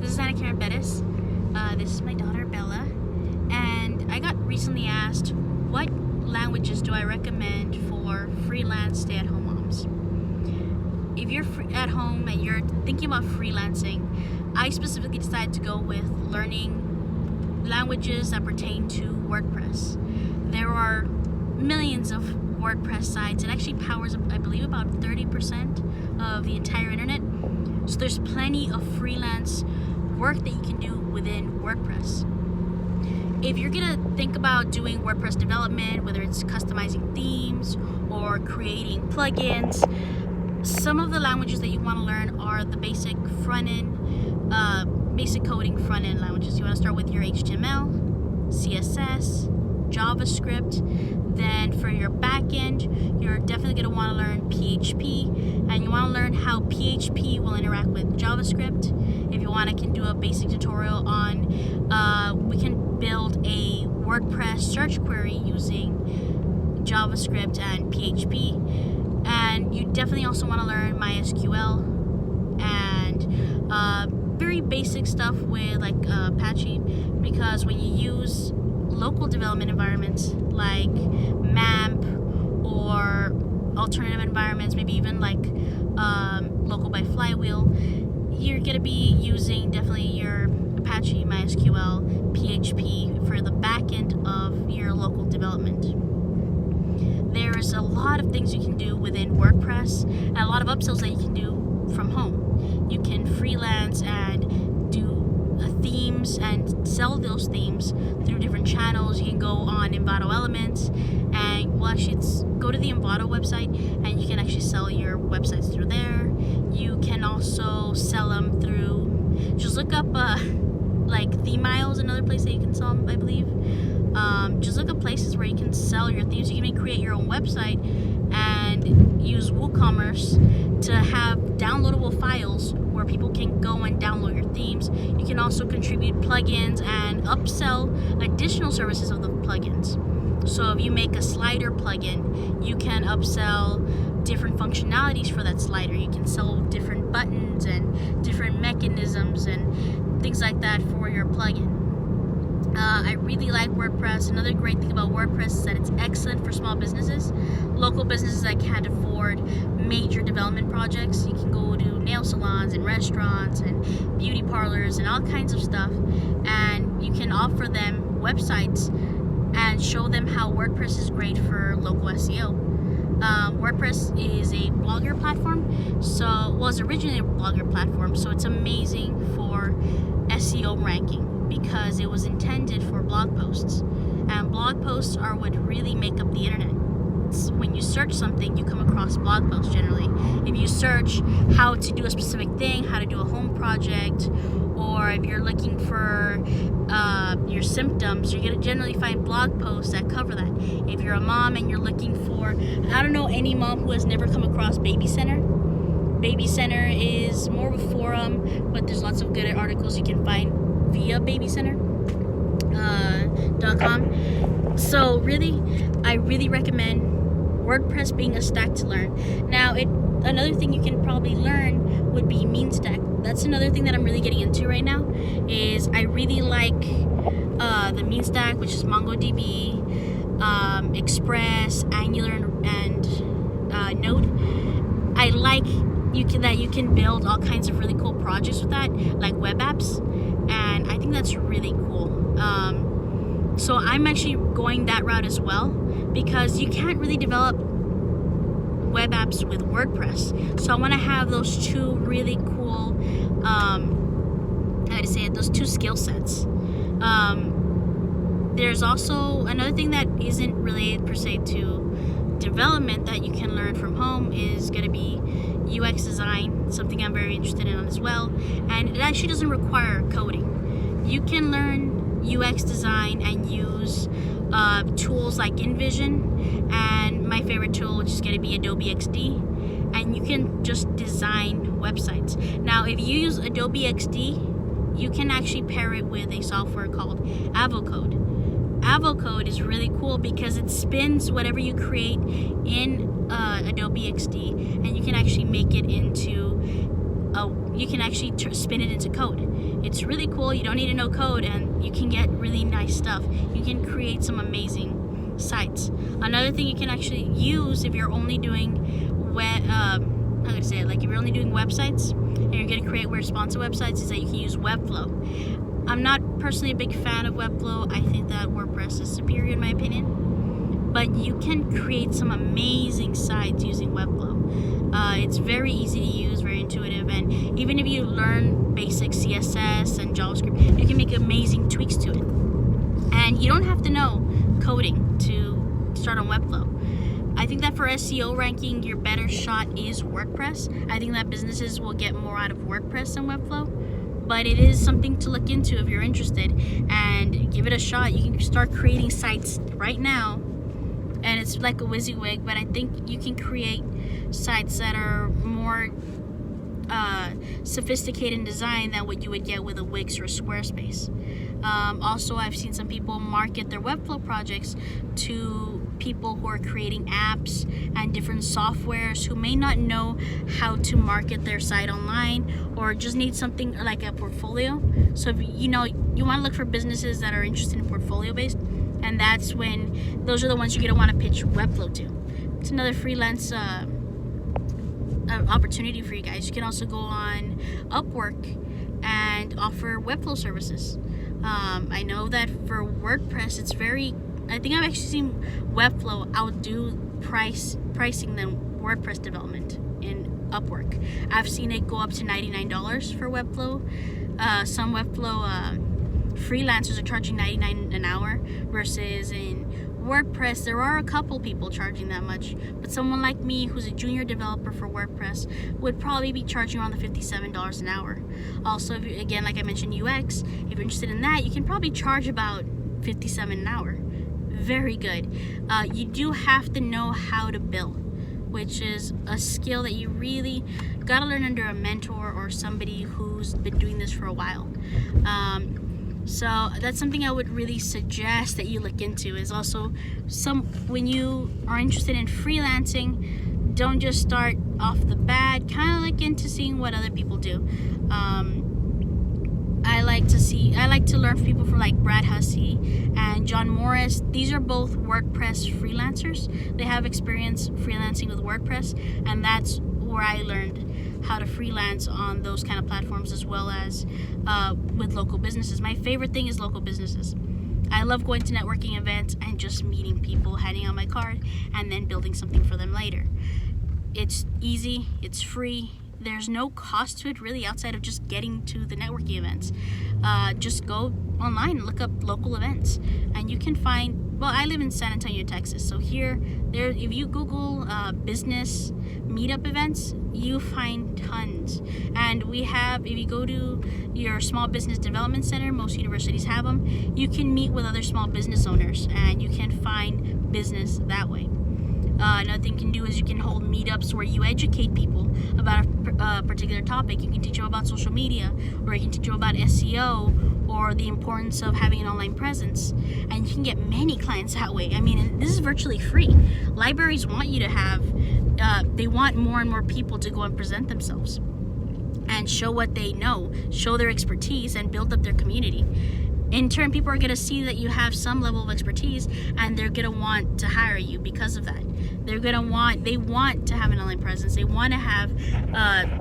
This is Anna Karen Bettis. This is my daughter Bella, and I got recently asked what languages do I recommend for freelance stay-at-home moms. If you're at home and you're thinking about freelancing, I specifically decided to go with learning languages that pertain to WordPress. There are millions of WordPress sites. It actually powers, I believe, about 30% of the entire internet. So there's plenty of freelance work that you can do within WordPress. If you're gonna think about doing WordPress development, whether it's customizing themes or creating plugins, some of the languages that you want to learn are the basic basic coding front-end languages. You want to start with your HTML, CSS, JavaScript. Then for your back-end, you're definitely going to want to learn PHP, and you want to learn how PHP will interact with JavaScript. If you want, I can do a basic tutorial on we can build a WordPress search query using JavaScript and PHP. And you definitely also want to learn MySQL and very basic stuff with like Apache, because when you use local development environments like MAMP or alternative environments, maybe even like local by Flywheel, you're going to be using definitely your Apache, MySQL, PHP for the back end of your local development. There's a lot of things you can do within WordPress and a lot of upsells that you can do from home. You can freelance and do themes and sell those themes through different channels. You can go on Envato Elements and go to the Envato website and you can actually sell your websites through there. You can also sell them through, just look up like ThemeIsle is another place that you can sell them, I believe. Just look up places where you can sell your themes. You can even create your own website and use WooCommerce to have downloadable files where people can go and download your themes. You can also contribute plugins and upsell additional services of the plugins. So if you make a slider plugin, you can upsell different functionalities for that slider. You can sell different buttons and different mechanisms and things like that for your plugin. I really like WordPress. Another great thing about WordPress is that it's excellent for small businesses, local businesses that can't afford major development projects. You can go to nail salons and restaurants and beauty parlors and all kinds of stuff, and you can offer them websites and show them how WordPress is great for local SEO. WordPress is a blogger platform, was originally a blogger platform, so it's amazing for SEO ranking, because it was intended for blog posts, and blog posts are what really make up the internet. When you search something, you come across blog posts generally. If you search how to do a specific thing, how to do a home project, or if you're looking for your symptoms, you're going to generally find blog posts that cover that. If you're a mom and you're looking for, I don't know any mom who has never come across Baby Center. Baby Center is more of a forum, but there's lots of good articles you can find via babycenter.com. So really, I really recommend WordPress being a stack to learn. Now, another thing you can probably learn would be MeanStack. That's another thing that I'm really getting into right now. Is I really like the MeanStack, which is MongoDB, Express, Angular, and Node. I like that you can build all kinds of really cool projects with that, like web apps, and I think that's really cool. So I'm actually going that route as well, because you can't really develop web apps with WordPress. So I want to have those two really cool, those two skill sets. There's also another thing that isn't related per se to development that you can learn from home is going to be UX design, something I'm very interested in as well, and it actually doesn't require coding. You can learn UX design and use tools like InVision and my favorite tool, which is going to be Adobe XD, and you can just design websites. Now, if you use Adobe XD, you can actually pair it with a software called Avocode. Avocode is really cool because it spins whatever you create in Adobe XD, and you can actually make it into spin it into code. It's really cool. You don't need to know code, and you can get really nice stuff. You can create some amazing sites. Another thing you can actually use if you're only doing web, I'm gonna say it, like if you're only doing websites and you're gonna create responsive websites, is that you can use Webflow. I'm not personally a big fan of Webflow. I think that WordPress is superior in my opinion, but you can create some amazing sites using Webflow. It's very easy to use, very intuitive, and even if you learn basic CSS and JavaScript, you can make amazing tweaks to it. And you don't have to know coding to start on Webflow. I think that for SEO ranking, your better shot is WordPress. I think that businesses will get more out of WordPress than Webflow, but it is something to look into if you're interested, and give it a shot. You can start creating sites right now, and it's like a WYSIWYG, but I think you can create sites that are more sophisticated in design than what you would get with a Wix or a Squarespace. Also, I've seen some people market their Webflow projects to people who are creating apps and different softwares who may not know how to market their site online, or just need something like a portfolio. So if you want to look for businesses that are interested in portfolio based, and that's when those are the ones you're going to want to pitch Webflow to. It's another freelance opportunity for you guys. You can also go on Upwork and offer Webflow services. I know that for WordPress, it's very, I think I've actually seen Webflow outdo pricing than WordPress development in Upwork. I've seen it go up to $99 for Webflow. Some Webflow freelancers are charging $99 an hour, versus in WordPress there are a couple people charging that much, but someone like me who's a junior developer for WordPress would probably be charging around the $57 an hour. Also, if you, again, like I mentioned, UX, if you're interested in that, you can probably charge about $57 an hour. Very good. You do have to know how to bill, which is a skill that you really gotta learn under a mentor or somebody who's been doing this for a while. So that's something I would really suggest that you look into. Is also when you are interested in freelancing, don't just start off the bat. Kind of look into seeing what other people do. I like to learn from people from like Brad Hussey and John Morris. These are both WordPress freelancers. They have experience freelancing with WordPress, and that's where I learned how to freelance on those kind of platforms, as well as with local businesses. My favorite thing is local businesses. I love going to networking events and just meeting people, handing out my card, and then building something for them later. It's easy, it's free, there's no cost to it really outside of just getting to the networking events. Just go online and look up local events, and you can find, well, I live in San Antonio, Texas, so if you Google business meetup events, you find tons. And we have, if you go to your small business development center, most universities have them, you can meet with other small business owners and you can find business that way. Another thing you can do is you can hold meetups where you educate people about a particular topic. You can teach them about social media, or you can teach them about SEO, or the importance of having an online presence, and you can get many clients that way. I mean, this is virtually free. Libraries want you to have, they want more and more people to go and present themselves and show what they know, show their expertise, and build up their community. In turn, people are going to see that you have some level of expertise, and they're going to want to hire you because of that. They want to have an online presence. They want to have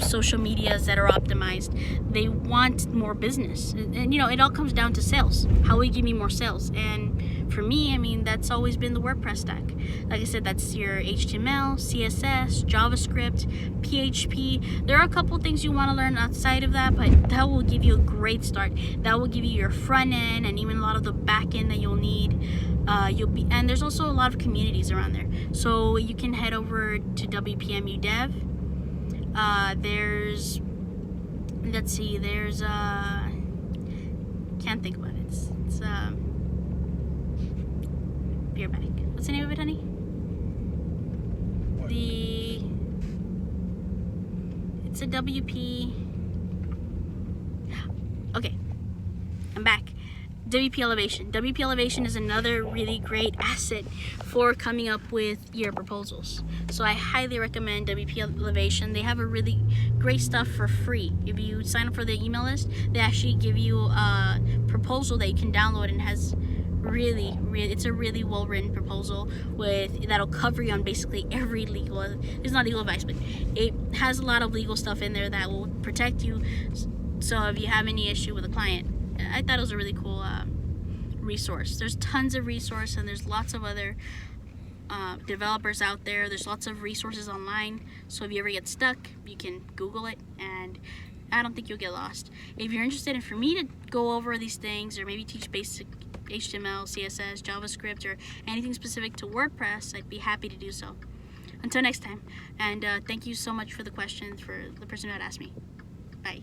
social medias that are optimized. They want more business. And it all comes down to sales. How will you give me more sales? And for me, I mean, that's always been the WordPress stack. Like I said, that's your HTML, CSS, JavaScript, PHP. There are a couple things you want to learn outside of that, but that will give you a great start. That will give you your front end and even a lot of the back end that you'll need. And there's also a lot of communities around there. So you can head over to WPMU Dev. Can't think about it. It's beer bag. What's the name of it, honey? It's a WP. Okay, I'm back. WP Elevation. WP Elevation is another really great asset for coming up with your proposals. So I highly recommend WP Elevation. They have a really great stuff for free. If you sign up for the email list, they actually give you a proposal that you can download, and has it's a really well written proposal that'll cover you on basically every legal, it's not legal advice, but it has a lot of legal stuff in there that will protect you. So if you have any issue with a client, I thought it was a really cool resource. There's tons of resource, and there's lots of other developers out there. There's lots of resources online, so if you ever get stuck, you can Google it, and I don't think you'll get lost. If you're interested in for me to go over these things, or maybe teach basic HTML, CSS, JavaScript, or anything specific to WordPress, I'd be happy to do so. Until next time, and thank you so much for the questions for the person who had asked me. Bye.